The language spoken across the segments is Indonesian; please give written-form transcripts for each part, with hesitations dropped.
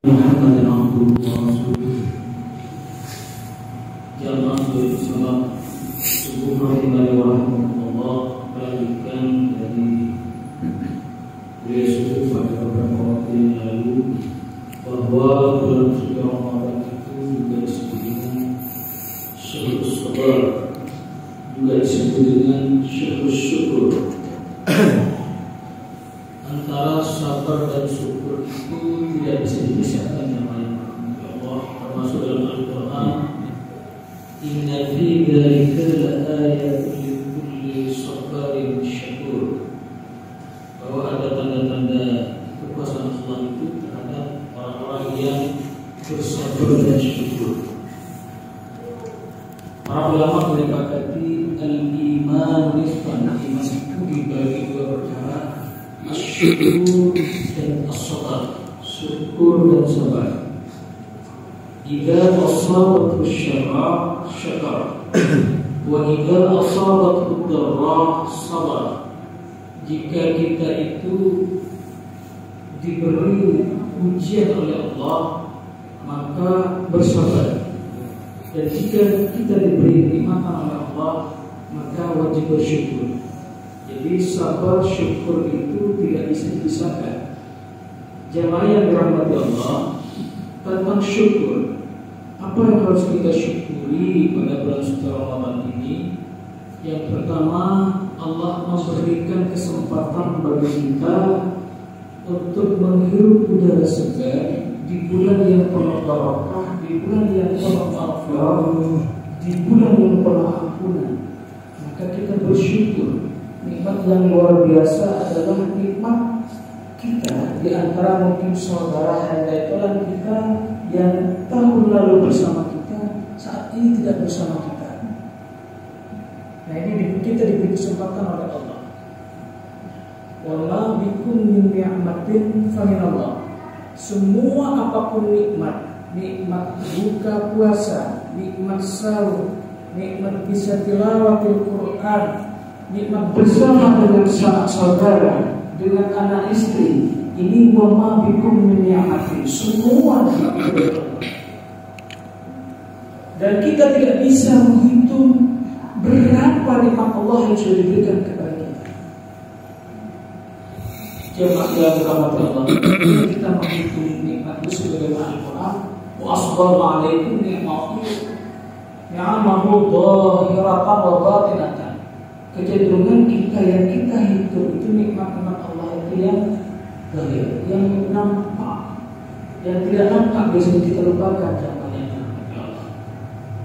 Muhammadin abduhu wa rasuluh. Jamaah salat subuh rahimahullah, melanjutkan dari beliau subuh pada beberapa waktu yang lalu bahwa bulan suci Ramadan itu juga disebut dengan syahrul sabar, juga disebut dengan syahrul syukur. Antara sabar dan syukur itu tidak bisa dipisahkan yang lain. Allah termasuk dalam Al-Quran, inna fi dzalika laayatin likulli sabarin syakur, bahwa ada tanda-tanda kekuasaan Allah itu terhadap orang-orang yang bersabar dan syukur. Para ulama menyepakati al-iman nisfan, iman itu dibagi dua perkara, syukur dan as-sabar, syukur dan sabar. Jika asabat syara syakar, wa jika asabat darah sabar. Jika kita itu diberi ujian oleh Allah, maka bersabar. Dan jika kita diberi nikmatan oleh Allah, maka wajib bersyukur. Jadi sabar syukur itu tidak bisa dipisahkan. Jamaah yang dirahmati Allah, tentang syukur, apa yang harus kita syukuri pada bulan suci Ramadan ini? Yang pertama, Allah memberikan kesempatan bagi kita untuk menghirup udara segar di bulan yang penuh barakah, di bulan yang penuh maghfirah, di bulan yang penuh ampunan. Maka kita bersyukur. Nikmat yang luar biasa adalah nikmat kita di antara mungkin saudara handaian kita yang tahun lalu bersama kita, saat ini tidak bersama kita. Nah, ini kita diberi kesempatan oleh Allah. Wama bikum min ni'matin faminallah. Semua apapun nikmat, nikmat buka puasa, nikmat sahur, nikmat bisa tilawatil Quran, nikmat bersama dengan sanak saudara, dengan anak istri, ini wama bikum min ni'matin, semua nikmat. Dan kita tidak bisa menghitung berapa nikmat Allah yang sudah diberikan kepada kita. Jemaah yang dirahmati Allah, kita menghitung nikmat itu sebagaimana Al-Quran, wa asbahu alaikum ni'matahu ni'amahu dhahiratan wa batinatan. Kecenderungan kita yang kita hitung itu nikmat-nikmat Allah itu yang zahir, yang nampak, yang tidak nampak biasanya kita lupakan. Contohnya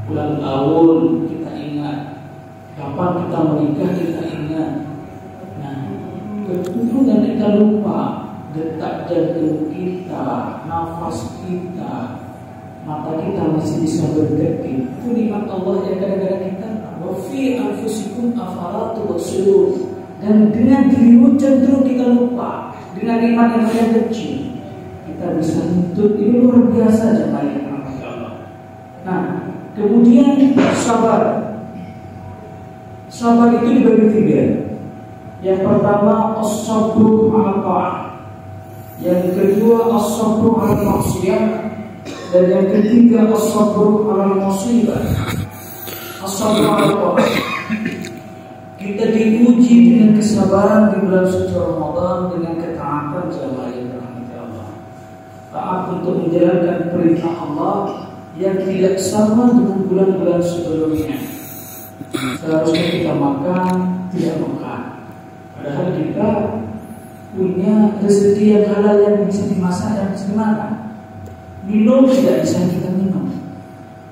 ulang tahun kita ingat, kapan kita menikah kita ingat. Nah, kecenderungan kita lupa detak jantung kita, nafas kita, mata kita masih bisa berdetik. Itu nikmat Allah yang kadang-kadang kita fi anfusikum afala tubsirun. Dan dengan dirimu cenderung kita lupa dengan nikmat yang paling kecil. Kita bisa nuntut, ini luar biasa jemaah yang dirahmati Allah. Nah, kemudian sabar. Sabar itu dibagi tiga. Yang pertama as-sabru 'ala ta'ah. Yang kedua as-sabru 'ala maksiyah. Dan yang ketiga as-sabru 'ala musibah. As-sabru 'ala ta'ah. Kita diuji dengan kesabaran di bulan suci Ramadan dengan ketaatan jamaah yang dirahmati Allah. Taat untuk menjalankan perintah Allah yang tidak sama dengan bulan-bulan sebelumnya. Seharusnya kita makan, tidak makan. Padahal kita punya rezeki yang halal yang bisa dimasak dan bisa dimakan. Minum tidak bisa kita minum.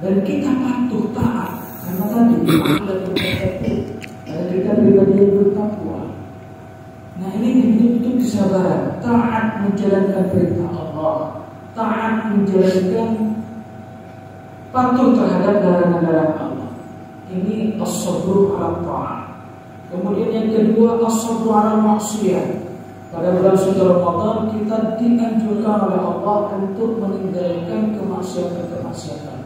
Dan kita patuh taat karena tadi Allah berkata kita pribadi yang bertakwa. Nah, ini bentuk kesabaran, taat menjalankan perintah Allah, taat menjalankan patuh terhadap larangan-larangan Allah. Ini as-sabru 'ala ta'ah. Kemudian yang kedua as-sabru 'ala maksiyah. Pada bulan suci Ramadan kita dianjurkan oleh Allah untuk meninggalkan kemaksiatan-kemaksiatan.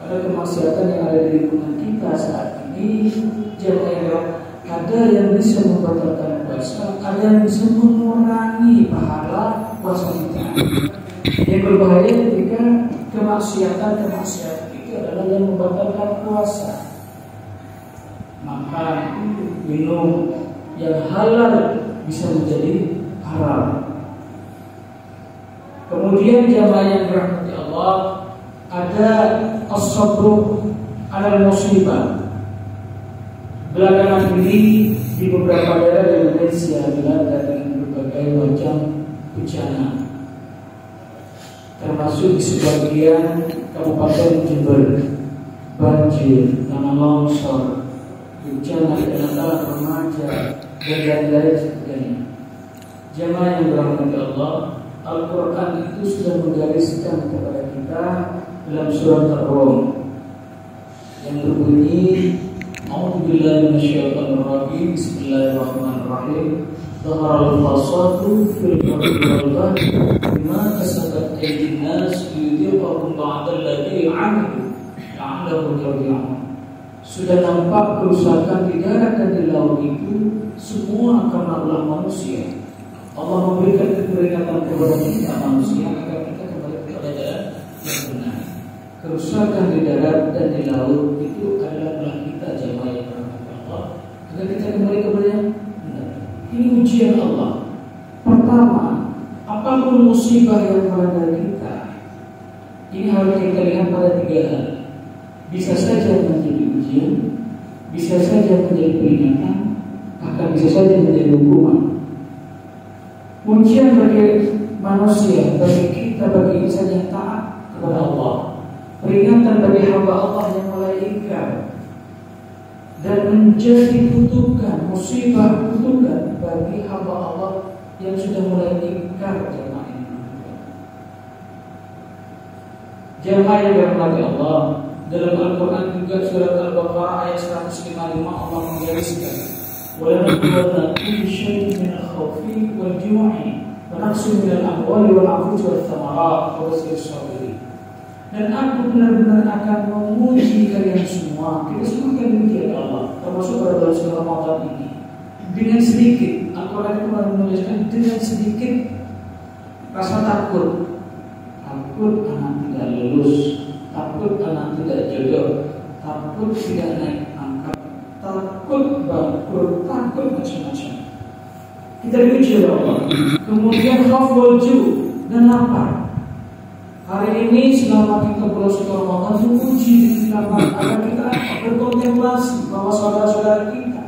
Ada kemaksiatan yang ada di lingkungan kita saat ini, ada yang bisa membatalkan puasa, ada yang bisa mengurangi pahala puasa kita. Yang berbahaya ketika kemaksiatan itu adalah yang membatalkan puasa. Makan, minum yang halal bisa menjadi haram. Kemudian jamaah yang dirahmati Allah, ada as-sabru 'alal musibah. Belakangan ini di beberapa daerah di Indonesia dilanda dengan berbagai macam bencana, termasuk di sebagian Kabupaten Jember, banjir, tanah longsor, bencana anak remaja, dan lain-lain sebagainya. Jamaah yang dirahmati Allah, Al-Quran itu sudah menggariskan kepada kita dalam surat Ar-Rum yang berbunyi, A'udzubillahi minasyaitonirrajim, Bismillahirrahmanirrahim. Dhaharal fasadu fil barri wal bahri bima kasabat aydin nas liyudhiqahum ba'dal ladzi 'amilu la'allahum yarji'un. Sudah nampak kerusakan di darat dan di laut itu semua karena ulah manusia. Allah memberikan peringatan kepada kita manusia agar kita kembali kepada jalan yang benar. Kerusakan di darat dan di laut itu adalah ulah kita, jamaah yang dirahmati Allah, agar kita kembali kepada yang benar. Ini ujian Allah. Pertama, apapun musibah yang melanda kita, ini harus kita lihat pada tiga hal. Bisa saja menjadi ujian, bisa saja menjadi peringatan, bahkan bisa saja menjadi hukuman. Ujian bagi manusia, bagi kita, bagi insan yang taat kepada Allah. Peringatan bagi hamba Allah yang mulai ingkar, dan menjadi kutukan, musibah kutukan bagi hamba Allah yang sudah mulai ingkar. Jamaah yang dirahmati Allah, dalam Al-Quran juga surat Al-Baqarah ayat 155 Allah menggariskan, وَلَنَبْلُوَنَّكُمْ بِشَيْءٍ مِنَ الْخَوْفِ وَالْجُوعِ وَنَقْصٍ مِنَ الْأَمْوَالِ وَالْأَنفُسِ وَالثَّمَرَاتِ وَبَشِّرِ الصَّابِرِينَ. Dan aku benar-benar akan menguji kalian semua. Kita semua akan diuji oleh Allah, termasuk pada bulan suci Ramadan ini. Dengan sedikit, Al-Quran itu menuliskan dengan sedikit rasa takut. Takut anak tidak lulus, takut anak tidak jodoh, takut tidak naik pangkat, takut bangkrut, takut macam-macam. Kita diuji oleh Allah. Kemudian khauf wal ju' dan lapar. Hari ini selama kita bulan suci Ramadan diuji agar kita berkontemplasi bahwa saudara-saudara kita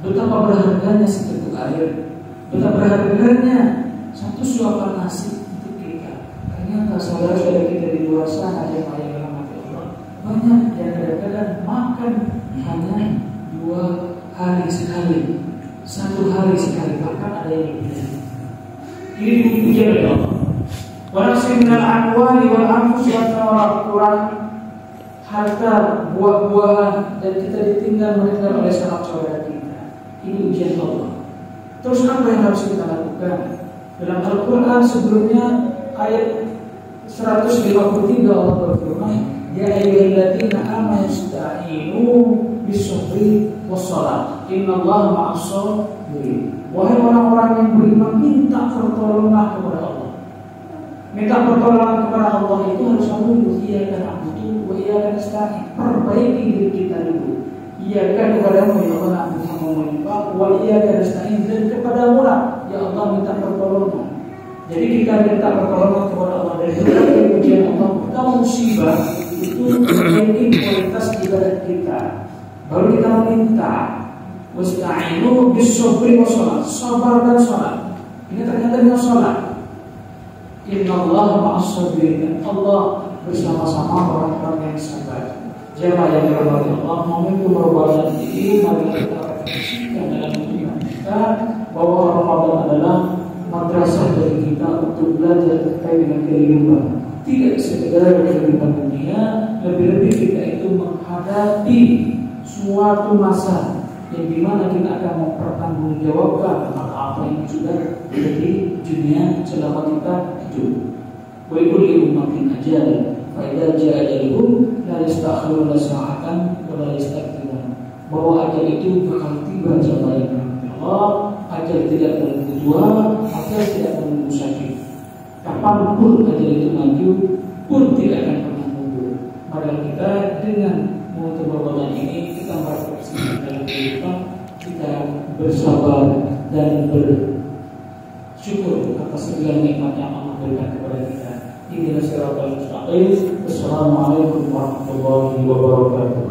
betapa berharganya seteguk air, betapa berharganya satu suapan nasi untuk kita. Ternyata saudara-saudara kita di luar sana yang dirahmati Allah, banyak yang kadang-kadang makan hanya 2 hari sekali, 1 hari sekali, bahkan ada yang lebih. Ini ujian dari Allah. Walaupun minal amwali wal anfusi wath-thamarat, kurang harta, buah-buahan, dan kita ditinggal meninggal oleh sanak saudara kita. Ini ujian Allah. Terus apa yang harus kita lakukan? Dalam Al-Quran sebelumnya ayat 153 Allah berfirman, Ya ayyuhalladzina amanu ista'inu bis-sabri was-shalah, innallaha ma'as-sabirin. Wahai orang-orang yang beriman, minta pertolongan kepada Allah. Minta pertolongan kepada Allah itu harus dulu. Iyyaka na'budu wa iyyaka nasta'in. Perbaiki diri kita dulu. Iyyaka kepadamu ya Allah na'budu menyembah, wa iyyaka nasta'in, dan kepadamu lah ya Allah minta pertolongan. Jadi kita minta pertolongan kepada Allah dari berbagai ujian Allah. Pertama musibah itu memiliki kualitas ibadah kita. Baru kita meminta wasta'inu bis-sabri was-shalah, sabar dan salat. Ini ternyata dengan salat. Innallaha ma'as-sabirin. Allah bersama-sama orang-orang yang sabar. Jamaah yang dirahmati Allah, momentum Ramadan ini mari kita refleksikan dalam hidup kita bahwa Ramadan adalah madrasah dari kita untuk belajar terkait dengan kehidupan. Tidak sekedar kehidupan dunia, lebih-lebih kita itu menghadapi suatu masa yang dimana kita akan mempertanggungjawabkan apa yang sudah terjadi dunia selama kita hidup. Wa kulli ummatin ajal, fa idza jaa ajaluhum la yastakhiruna sa'atan wa la yastaqdimun. Bahwa ajal itu bakal tiba jamaah Allah. Ajal tidak menunggu tua, ajal tidak menunggu sakit. kapanpun ajal itu maju pun tidak akan pernah mundur. Maka kita dengan mengutuk Ramadan ini kita merefleksikan dalam kehidupan kita, bersabar dan bersyukur atas segala nikmat yang Allah berikan kepada kita. Ihdinas siratal mustaqim. Wassalamualaikum warahmatullahi wabarakatuh.